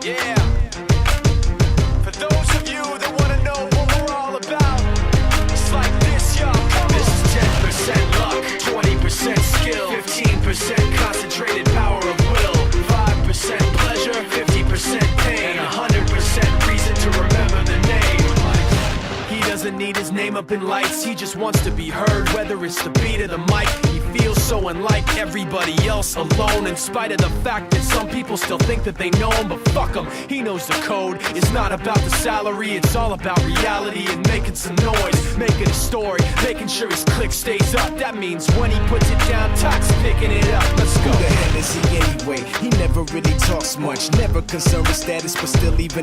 Yeah. For those of you that wanna know what we're all about, it's like this, y'all. This is 10% luck, 20% skill, 15% concentrated power of will, 5% pleasure, 50% pain, and 100% reason to remember the name. He doesn't need his name up in lights, he just wants to be heard, whether it's the beat of the mic. He feels so unlike everybody else, alone, in spite of the fact that some people still think that they know him, but fuck him, he knows the code. It's not about the salary, it's all about reality and making some noise, making a story, making sure his click stays up. That means when he puts it down, Tox picking it up. Let's go. Who the hell is he anyway? He never really talks much, never concerned with status, but still even